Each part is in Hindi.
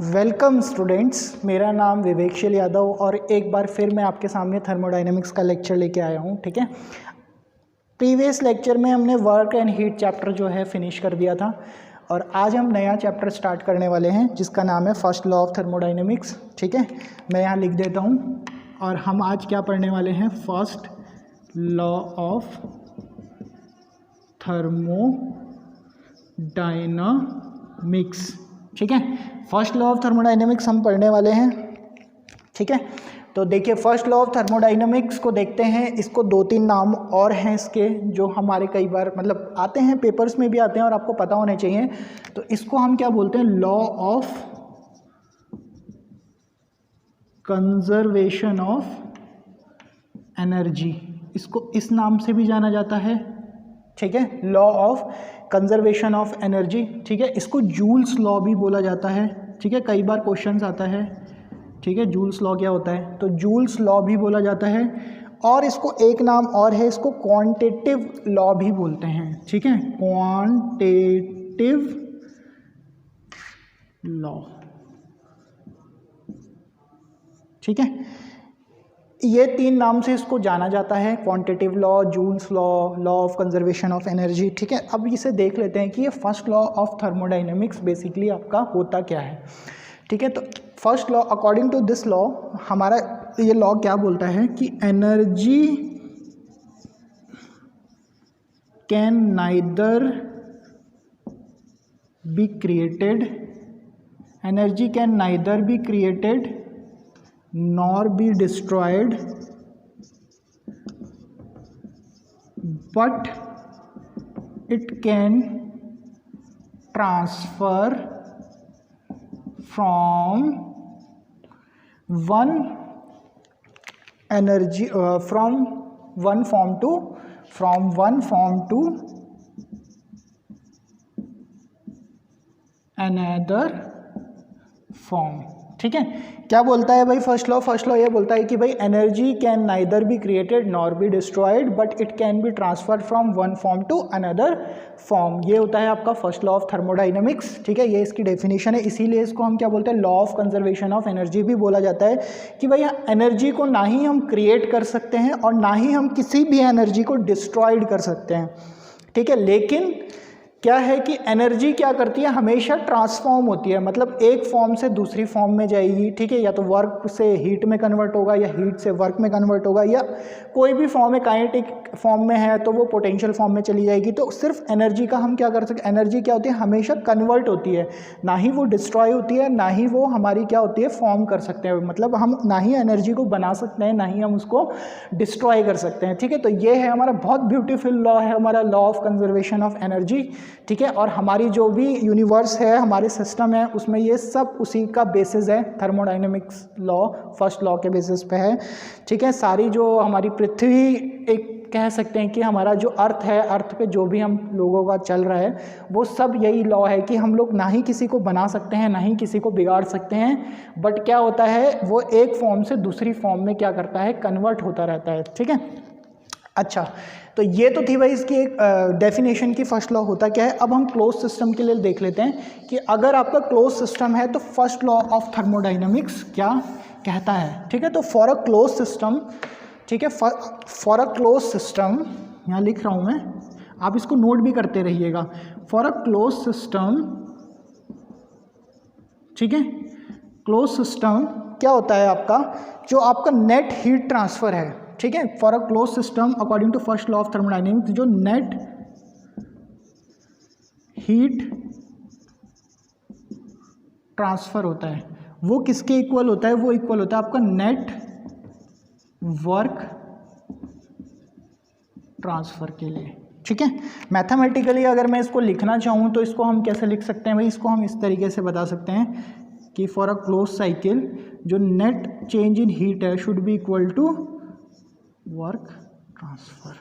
वेलकम स्टूडेंट्स, मेरा नाम विवेकशील यादव और एक बार फिर मैं आपके सामने थर्मोडायनेमिक्स का लेक्चर लेके आया हूँ। ठीक है, प्रीवियस लेक्चर में हमने वर्क एंड हीट चैप्टर जो है फिनिश कर दिया था और आज हम नया चैप्टर स्टार्ट करने वाले हैं जिसका नाम है फर्स्ट लॉ ऑफ थर्मोडायनेमिक्स। ठीक है, मैं यहाँ लिख देता हूँ और हम आज क्या पढ़ने वाले हैं, फर्स्ट लॉ ऑफ थर्मोडायनामिक्स। ठीक है, फर्स्ट लॉ ऑफ थर्मोडायनेमिक्स हम पढ़ने वाले हैं। ठीक है, तो देखिए फर्स्ट लॉ ऑफ थर्मोडायनेमिक्स को देखते हैं। इसको दो तीन नाम और हैं इसके जो हमारे कई बार मतलब आते हैं, पेपर्स में भी आते हैं और आपको पता होने चाहिए। तो इसको हम क्या बोलते हैं, law of conservation of energy, इसको इस नाम से भी जाना जाता है। ठीक है, law of conservation of energy. ठीक है, इसको जूल्स लॉ भी बोला जाता है। ठीक है, कई बार क्वेश्चंस आता है। ठीक है, जूल्स लॉ क्या होता है, तो जूल्स लॉ भी बोला जाता है और इसको एक नाम और है, इसको क्वांटिटिव लॉ भी बोलते हैं। ठीक है, क्वांटिटिव लॉ। ठीक है, ये तीन नाम से इसको जाना जाता है, quantitative law, Joule's law, law of conservation of energy. ठीक है, अब इसे देख लेते हैं कि ये first law of thermodynamics basically आपका होता क्या है। ठीक है, तो first law, according to this law, हमारा ये लॉ क्या बोलता है कि energy can neither be created, energy can neither be created nor be destroyed, but it can transfer from one energy from one form to another form। ठीक है, क्या बोलता है भाई फर्स्ट लॉ, फर्स्ट लॉ ये बोलता है कि भाई energy can neither be created nor be destroyed but it can be transferred from one form to another form. ये होता है आपका फर्स्ट लॉ ऑफ थर्मोडायनेमिक्स। ठीक है, ये इसकी डेफिनेशन है, इसीलिए इसको हम क्या बोलते हैं, law of conservation of energy भी बोला जाता है कि भाई एनर्जी को ना ही हम क्रिएट कर सकते हैं और ना ही हम किसी भी एनर्जी को डिस्ट्रॉयड कर सकते हैं। ठीक है, लेकिन क्या है कि एनर्जी क्या करती है, हमेशा ट्रांसफॉर्म होती है, मतलब एक फॉर्म से दूसरी फॉर्म में जाएगी। ठीक है, या तो वर्क से हीट में कन्वर्ट होगा या हीट से वर्क में कन्वर्ट होगा, या कोई भी फॉर्म है, काइनेटिक फॉर्म में है तो वो पोटेंशियल फॉर्म में चली जाएगी। तो सिर्फ एनर्जी का हम क्या कर सकते, एनर्जी क्या होती है, हमेशा कन्वर्ट होती है, ना ही वो डिस्ट्रॉय होती है, ना ही वो हमारी क्या होती है, फॉर्म कर सकते हैं। मतलब हम ना ही एनर्जी को बना सकते हैं, ना ही हम उसको डिस्ट्रॉय कर सकते हैं। ठीक है, तो ये है हमारा बहुत ब्यूटीफुल लॉ है, हमारा law of conservation of energy. ठीक है, और हमारी जो भी यूनिवर्स है, हमारे सिस्टम है, उसमें ये सब उसी का बेसिस है, थर्मोडायनेमिक्स लॉ फर्स्ट लॉ के बेसिस पे है। ठीक है, सारी जो हमारी पृथ्वी, एक कह सकते हैं कि हमारा जो अर्थ है, अर्थ पे जो भी हम लोगों का चल रहा है, वो सब यही लॉ है कि हम लोग ना ही किसी को बना सकते हैं, ना ही किसी को बिगाड़ सकते हैं, बट क्या होता है, वो एक फॉर्म से दूसरी फॉर्म में क्या करता है, कन्वर्ट होता रहता है। ठीक है, अच्छा, तो ये तो थी भाई इसकी एक डेफिनेशन की फर्स्ट लॉ होता क्या है। अब हम क्लोज सिस्टम के लिए देख लेते हैं कि अगर आपका क्लोज सिस्टम है तो फर्स्ट लॉ ऑफ थर्मोडायनेमिक्स क्या कहता है। ठीक है, तो फॉर अ क्लोज सिस्टम, ठीक है, फॉर अ क्लोज सिस्टम, यहाँ लिख रहा हूँ मैं, आप इसको नोट भी करते रहिएगा। फॉर अ क्लोज सिस्टम, ठीक है, क्लोज सिस्टम क्या होता है आपका, जो आपका नेट हीट ट्रांसफर है। ठीक है, for a close system according to first law of thermodynamics, जो नेट हीट ट्रांसफर होता है वो किसके इक्वल होता है, वो इक्वल होता है आपका नेट वर्क ट्रांसफर के लिए। ठीक है, मैथमेटिकली अगर मैं इसको लिखना चाहूँ तो इसको हम कैसे लिख सकते हैं भाई, इसको हम इस तरीके से बता सकते हैं कि फॉर अ क्लोज साइकिल जो नेट चेंज इन हीट है should be equal to work transfer.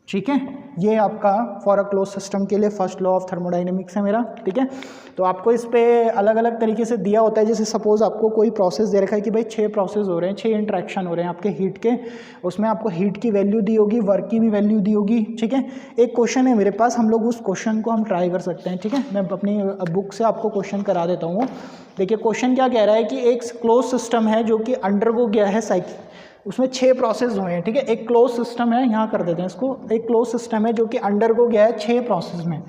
ठीक है, ये आपका फॉर अ क्लोज सिस्टम के लिए फर्स्ट लॉ ऑफ थर्मोडाइनमिक्स है मेरा। ठीक है, तो आपको इस पे अलग अलग तरीके से दिया होता है। जैसे सपोज आपको कोई प्रोसेस दे रखा है कि भाई 6 प्रोसेस हो रहे हैं, 6 इंट्रैक्शन हो रहे हैं आपके हीट के, उसमें आपको हीट की वैल्यू दी होगी, वर्क की भी वैल्यू दी होगी। ठीक है, एक क्वेश्चन है मेरे पास, हम लोग उस क्वेश्चन को हम ट्राई कर सकते हैं। ठीक है, मैं अपनी बुक से आपको क्वेश्चन करा देता हूँ। देखिए क्वेश्चन क्या कह रहा है कि एक क्लोज सिस्टम है जो कि अंडरगो गया है साइकिल, उसमें 6 प्रोसेस हुए हैं। ठीक है, एक क्लोज सिस्टम है, यहाँ कर देते हैं इसको, एक क्लोज सिस्टम है जो कि अंडरगो गया है 6 प्रोसेस में।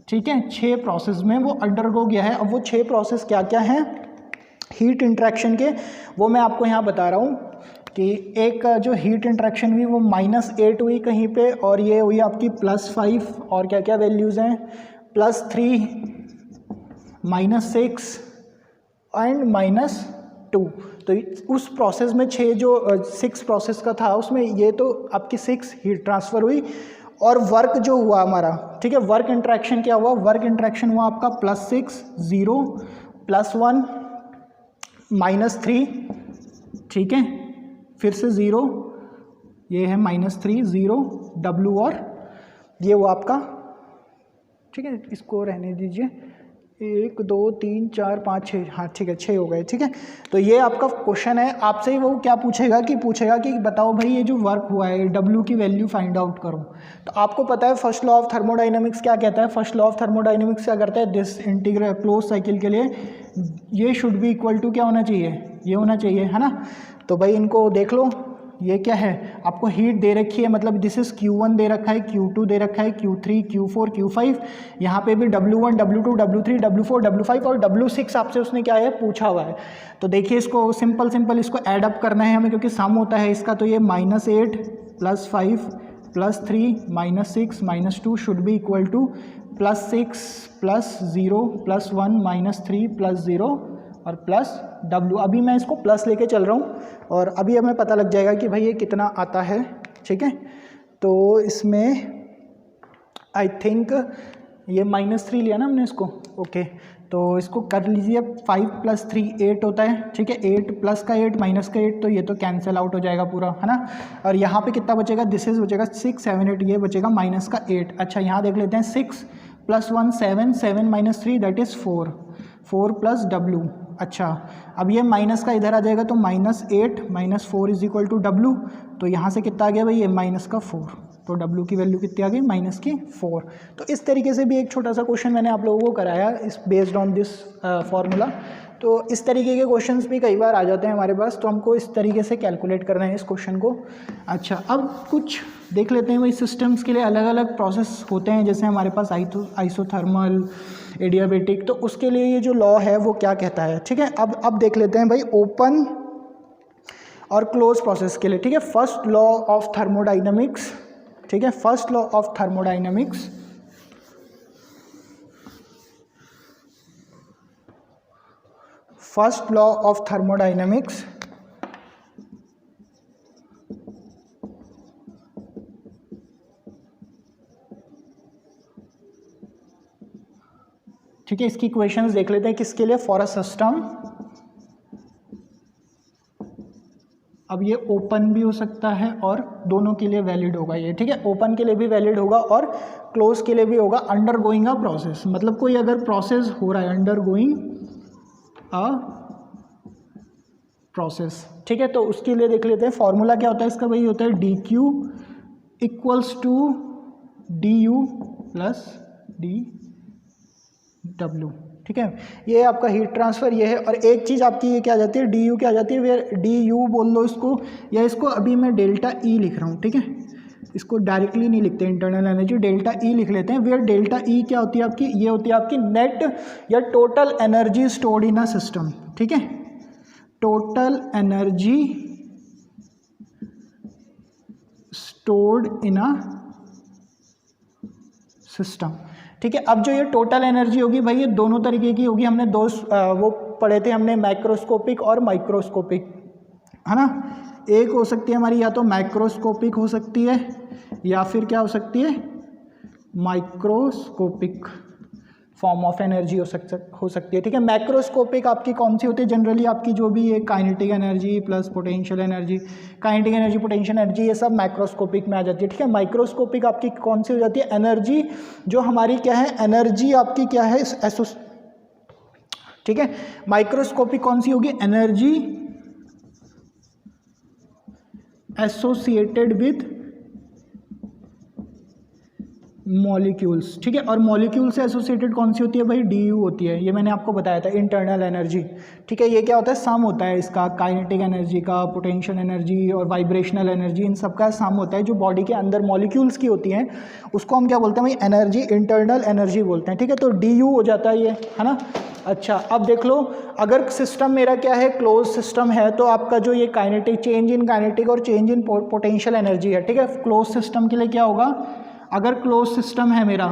ठीक है, 6 प्रोसेस में वो अंडरगो गया है। अब वो 6 प्रोसेस क्या क्या हैं हीट इंट्रैक्शन के, वो मैं आपको यहाँ बता रहा हूँ कि एक जो हीट इंट्रैक्शन हुई वो -8 हुई कहीं पे, और ये हुई आपकी +5, और क्या क्या वैल्यूज़ हैं +3, -6 एंड -2। तो उस प्रोसेस में 6 प्रोसेस का था, उसमें ये तो आपकी 6 हीट ट्रांसफ़र हुई। और वर्क जो हुआ हमारा, ठीक है, वर्क इंट्रैक्शन क्या हुआ, वर्क इंट्रैक्शन हुआ आपका +6, 0, +1, -3, ठीक है, फिर से 0, ये है -3, 0, W, और ये हुआ आपका, ठीक है, इसको रहने दीजिए, 1 2 3 4 5 6, हाँ ठीक है 6 हो गए। ठीक है, तो ये आपका क्वेश्चन है, आपसे ही वो क्या पूछेगा कि बताओ भाई ये जो वर्क हुआ है W की वैल्यू फाइंड आउट करो। तो आपको पता है फर्स्ट लॉ ऑफ थर्मोडाइनमिक्स क्या कहता है, फर्स्ट लॉ ऑफ थर्मोडाइनमिक्स क्या करता है, दिस इंटीग्रल क्लोज साइकिल के लिए ये शुड बी इक्वल टू क्या होना चाहिए, ये होना चाहिए, है ना। तो भाई इनको देख लो, ये क्या है, आपको हीट दे रखी है, मतलब दिस इज Q1 दे रखा है, Q2 दे रखा है, Q3, Q4, Q5, यहाँ पे भी W1, W2, W3, W4, W5 और W6 आपसे उसने क्या है पूछा हुआ है। तो देखिए इसको सिंपल इसको ऐड अप करना है हमें, क्योंकि सम होता है इसका। तो ये -8 +5 +3 -6 -2 शुड बी इक्वल टू +6 +0 +1 -3 +0 और +W। अभी मैं इसको प्लस लेके चल रहा हूँ, और अभी हमें पता लग जाएगा कि भाई ये कितना आता है। ठीक है, तो इसमें आई थिंक ये -3 लिया ना हमने इसको, ओके, तो इसको कर लीजिए, 5 + 3 8 होता है। ठीक है, 8 + का 8 - का 8, तो ये तो कैंसिल आउट हो जाएगा पूरा, है ना। और यहाँ पे कितना बचेगा, दिस इज बचेगा 6 7 8, ये बचेगा -8। अच्छा यहाँ देख लेते हैं, 6 + 1 7, 7 - 3 दैट इज़ 4 + W। अच्छा, अब ये माइनस का इधर आ जाएगा, तो -8 - 4 = W। तो यहाँ से कितना आ गया भाई, ये -4, तो W की वैल्यू कितनी आ गई, -4। तो इस तरीके से भी एक छोटा सा क्वेश्चन मैंने आप लोगों को कराया इस बेस्ड ऑन दिस फार्मूला। तो इस तरीके के क्वेश्चंस भी कई बार आ जाते हैं हमारे पास, तो हमको इस तरीके से कैलकुलेट करना है इस क्वेश्चन को। अच्छा, अब कुछ देख लेते हैं भाई, सिस्टम्स के लिए अलग अलग प्रोसेस होते हैं, जैसे हमारे पास आइसोथर्मल, एडियाबेटिक, तो उसके लिए ये जो लॉ है वो क्या कहता है। ठीक है, अब देख लेते हैं भाई ओपन और क्लोज प्रोसेस के लिए। ठीक है, फर्स्ट लॉ ऑफ थर्मोडाइनमिक्स, ठीक है, first law of thermodynamics, first law of thermodynamics ठीक है, इसकी इक्वेशंस देख लेते हैं किसके लिए, फॉर अ सिस्टम। अब ये ओपन भी हो सकता है और दोनों के लिए वैलिड होगा ये। ठीक है, ओपन के लिए भी वैलिड होगा और क्लोज के लिए भी होगा। अंडरगोइंग अ प्रोसेस, मतलब कोई अगर प्रोसेस हो रहा है, अंडरगोइंग अ प्रोसेस। ठीक है, तो उसके लिए देख लेते हैं फॉर्मूला क्या होता है इसका, भाई होता है dQ = du + dW। ठीक है, ये आपका हीट ट्रांसफ़र ये है। और एक चीज़ आपकी ये क्या आ जाती है, du क्या आ जाती है, वेयर du बोल लो इसको, या इसको अभी मैं ΔE लिख रहा हूँ। ठीक है, इसको डायरेक्टली नहीं लिखते इंटरनल एनर्जी, ΔE लिख लेते हैं। वेयर ΔE क्या होती है आपकी, ये होती है आपकी नेट या total energy stored in a system. ठीक है, total energy stored in a system. ठीक है, अब जो ये टोटल एनर्जी होगी भाई, ये दोनों तरीके की होगी। हमने दो वो पढ़े थे हमने, मैक्रोस्कोपिक और माइक्रोस्कोपिक, है ना। एक हो सकती है हमारी या तो मैक्रोस्कोपिक हो सकती है, या फिर क्या हो सकती है, माइक्रोस्कोपिक। फॉर्म ऑफ एनर्जी हो सकती है, ठीक है। मैक्रोस्कोपिक आपकी कौन सी होती है जनरली, आपकी जो भी ये kinetic energy plus potential energy, kinetic energy, potential energy, ये सब मैक्रोस्कोपिक में आ जाती है, ठीक है। माइक्रोस्कोपिक आपकी कौन सी हो जाती है, एनर्जी जो हमारी क्या है, एनर्जी आपकी क्या है, ठीक है। माइक्रोस्कोपिक कौन सी होगी, एनर्जी एसोसिएटेड विथ मॉलिक्यूल्स, ठीक है। और मॉलिक्यूल से एसोसिएटेड कौन सी होती है भाई, डी यू होती है, ये मैंने आपको बताया था, इंटरनल एनर्जी, ठीक है। ये क्या होता है, सम होता है इसका, काइनेटिक एनर्जी का, पोटेंशियल एनर्जी और वाइब्रेशनल एनर्जी, इन सब का सम होता है जो बॉडी के अंदर मॉलिक्यूल्स की होती हैं, उसको हम क्या बोलते हैं भाई, एनर्जी, इंटरनल एनर्जी बोलते हैं, ठीक है। तो डी यू हो जाता है ये, है ना। अच्छा, अब देख लो, अगर सिस्टम मेरा क्या है, क्लोज सिस्टम है, तो आपका जो ये काइनेटिक, चेंज इन काइनेटिक और चेंज इन पोटेंशियल एनर्जी है, ठीक है। क्लोज सिस्टम के लिए क्या होगा, अगर क्लोज सिस्टम है मेरा,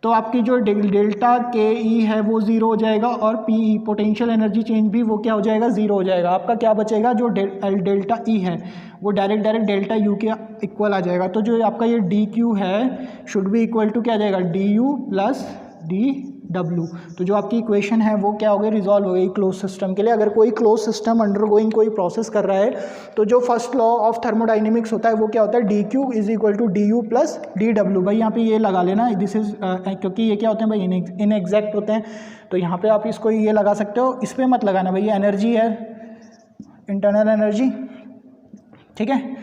तो आपकी जो डेल्टा के ई है वो ज़ीरो हो जाएगा, और P E potential energy change भी वो क्या हो जाएगा, ज़ीरो हो जाएगा। आपका क्या बचेगा, जो डेल्टा ई है वो डायरेक्ट डेल्टा यू के इक्वल आ जाएगा। तो जो आपका ये डी क्यू है शुड बी इक्वल टू क्या आ जाएगा, D U plus d W. तो जो आपकी इक्वेशन है वो क्या हो गई, रिजॉल्व हो गई क्लोज सिस्टम के लिए। अगर कोई क्लोज सिस्टम अंडरगोइंग कोई प्रोसेस कर रहा है, तो जो फर्स्ट लॉ ऑफ थर्मोडाइनेमिक्स होता है वो क्या होता है, d Q is equal to d U plus d W. भाई यहाँ पे ये लगा लेना, दिस इज क्योंकि ये क्या होते हैं भाई, इनएग्जैक्ट होते हैं, तो यहाँ पे आप इसको ये लगा सकते हो, इस पर मत लगाना भाई, ये एनर्जी है, इंटरनल एनर्जी, ठीक है।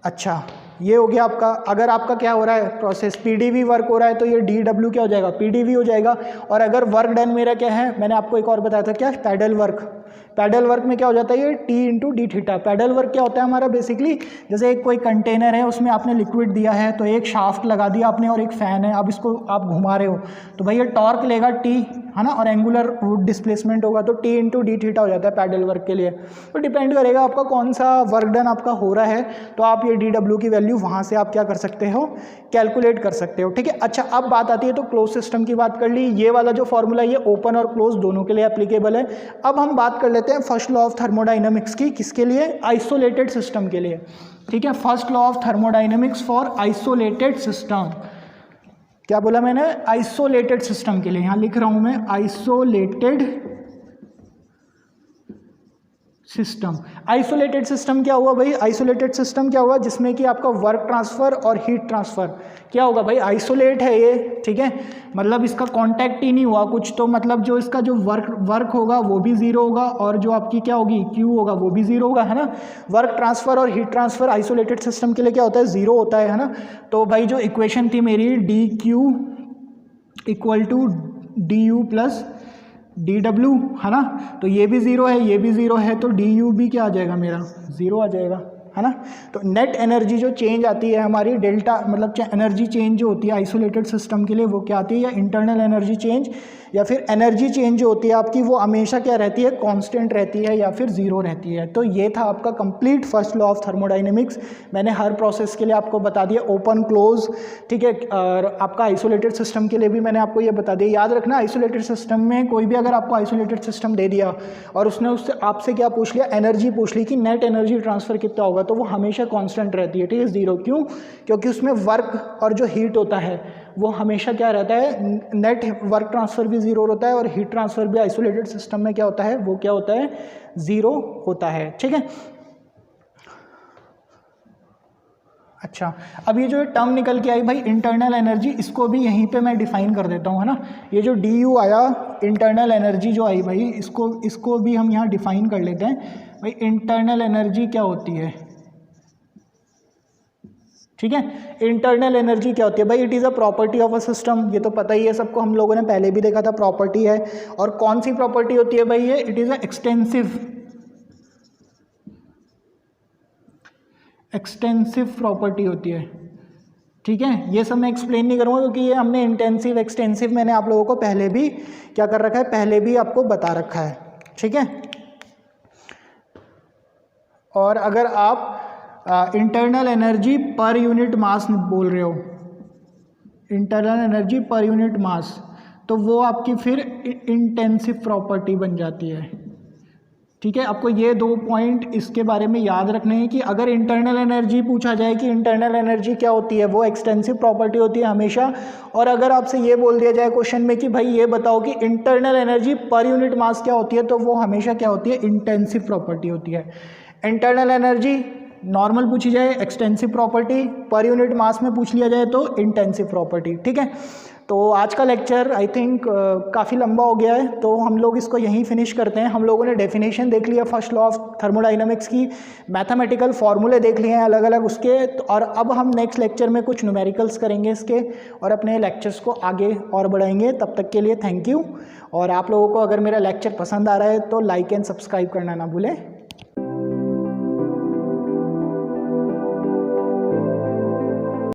अच्छा, ये हो गया आपका। अगर आपका क्या हो रहा है, प्रोसेस पीडीवी वर्क हो रहा है, तो ये डी डब्ल्यू क्या हो जाएगा, पीडीवी हो जाएगा। और अगर वर्क डन मेरा क्या है, मैंने आपको एक और बताया था क्या, पैडल वर्क, पैडल वर्क में क्या हो जाता है, ये T into d theta. Paddle work क्या होता है हमारा, बेसिकली जैसे एक कोई कंटेनर है, उसमें आपने लिक्विड दिया है, तो एक शाफ्ट लगा दिया आपने और एक फ़ैन है, अब इसको आप घुमा रहे हो, तो भाई ये टॉर्क लेगा टी, है ना, और एंगुलर डिस्प्लेसमेंट होगा, तो टी इंटू डी थीटा हो जाता है पैडल वर्क के लिए। तो डिपेंड करेगा आपका कौन सा वर्क डन आपका हो रहा है, तो आप ये डी डब्ल्यू की वैल्यू वहाँ से आप क्या कर सकते हो, कैलकुलेट कर सकते हो, ठीक है। अच्छा, अब बात आती है, तो क्लोज सिस्टम की बात कर ली, ये वाला जो फॉर्मूला ये ओपन और क्लोज दोनों के लिए एप्लीकेबल है। अब हम बात कर लेते हैं फर्स्ट लॉ ऑफ थर्मोडाइनमिक्स की, किसके लिए, आइसोलेटेड सिस्टम के लिए, ठीक है। First law of thermodynamics for isolated system, क्या बोला मैंने, आइसोलेटेड सिस्टम के लिए, यहां लिख रहा हूं मैं आइसोलेटेड सिस्टम। आइसोलेटेड सिस्टम क्या हुआ भाई, आइसोलेटेड सिस्टम क्या हुआ, जिसमें कि आपका वर्क ट्रांसफर और हीट ट्रांसफर क्या होगा भाई, आइसोलेट है ये, ठीक है, मतलब इसका कांटेक्ट ही नहीं हुआ कुछ, तो मतलब जो इसका जो वर्क होगा वो भी ज़ीरो होगा, और जो आपकी क्या होगी, क्यू होगा वो भी ज़ीरो होगा, है ना। वर्क ट्रांसफर और हीट ट्रांसफर आइसोलेटेड सिस्टम के लिए क्या होता है, ज़ीरो होता है ना। तो भाई जो इक्वेशन थी मेरी, d Q equal to d U plus d W, है ना, तो ये भी ज़ीरो है, ये भी ज़ीरो है, तो डी यू भी क्या आ जाएगा मेरा, ज़ीरो आ जाएगा, है ना। तो नेट एनर्जी जो चेंज आती है हमारी, डेल्टा मतलब एनर्जी चेंज जो होती है आइसोलेटेड सिस्टम के लिए, वो क्या आती है, या इंटरनल एनर्जी चेंज या फिर एनर्जी चेंज जो होती है आपकी, वो हमेशा क्या रहती है, कांस्टेंट रहती है या फिर ज़ीरो रहती है। तो ये था आपका complete first law of thermodynamics. मैंने हर प्रोसेस के लिए आपको बता दिया, ओपन क्लोज, ठीक है। और आपका आइसोलेटेड सिस्टम के लिए भी मैंने आपको ये बता दिया। याद रखना, आइसोलेटेड सिस्टम में कोई भी अगर आपको आइसोलेटेड सिस्टम दे दिया और उसने उससे आपसे क्या पूछ लिया, एनर्जी पूछ ली कि नेट एनर्जी ट्रांसफर कितना होगा, तो वो हमेशा कांस्टेंट रहती है, ठीक है, ज़ीरो। क्यों, क्योंकि उसमें वर्क और जो हीट होता है वो हमेशा क्या रहता है, नेट वर्क ट्रांसफ़र भी ज़ीरो होता है और हीट ट्रांसफ़र भी आइसोलेटेड सिस्टम में क्या होता है, वो क्या होता है, ज़ीरो होता है, ठीक है। अच्छा, अब ये जो टर्म निकल के आई भाई इंटरनल एनर्जी, इसको भी यहीं पे मैं डिफाइन कर देता हूँ, है ना। ये जो डी यू आया, इंटरनल एनर्जी जो आई भाई, इसको भी हम यहाँ डिफाइन कर लेते हैं भाई। इंटरनल एनर्जी क्या होती है, ठीक है। इंटरनल एनर्जी क्या होती है भाई, it is a property of a system, ये तो पता ही है सबको, हम लोगों ने पहले भी देखा था, प्रॉपर्टी है। और कौन सी प्रॉपर्टी होती है भाई ये, it is a extensive property होती है, ठीक है। ये सब मैं एक्सप्लेन नहीं करूँगा क्योंकि ये हमने इंटेंसिव एक्सटेंसिव मैंने आप लोगों को पहले भी क्या कर रखा है, पहले भी आपको बता रखा है, ठीक है। और अगर आप internal energy per unit mass बोल रहे हो, internal energy per unit mass, तो वो आपकी फिर इंटेंसिव प्रॉपर्टी बन जाती है, ठीक है, आपको ये 2 पॉइंट इसके बारे में याद रखने हैं कि अगर इंटरनल एनर्जी पूछा जाए कि इंटरनल एनर्जी क्या होती है, वो एक्सटेंसिव प्रॉपर्टी होती है हमेशा। और अगर आपसे ये बोल दिया जाए क्वेश्चन में कि भाई ये बताओ कि internal energy per unit mass क्या होती है, तो वो हमेशा क्या होती है, इंटेंसिव प्रॉपर्टी होती है। इंटरनल एनर्जी नॉर्मल पूछी जाए extensive property, per unit mass में पूछ लिया जाए तो इंटेंसिव प्रॉपर्टी। ठीक है, तो आज का लेक्चर आई थिंक काफ़ी लंबा हो गया है, तो हम लोग इसको यहीं फिनिश करते हैं। हम लोगों ने डेफिनेशन देख लिया फर्स्ट लॉ ऑफ थर्मोडाइनमिक्स की, मैथमेटिकल फार्मूले देख लिए हैं अलग अलग उसके, और अब हम नेक्स्ट लेक्चर में कुछ न्यूमेरिकल्स करेंगे इसके और अपने लेक्चर्स को आगे और बढ़ाएंगे। तब तक के लिए थैंक यू। और आप लोगों को अगर मेरा लेक्चर पसंद आ रहा है तो लाइक एंड सब्सक्राइब करना ना भूलें।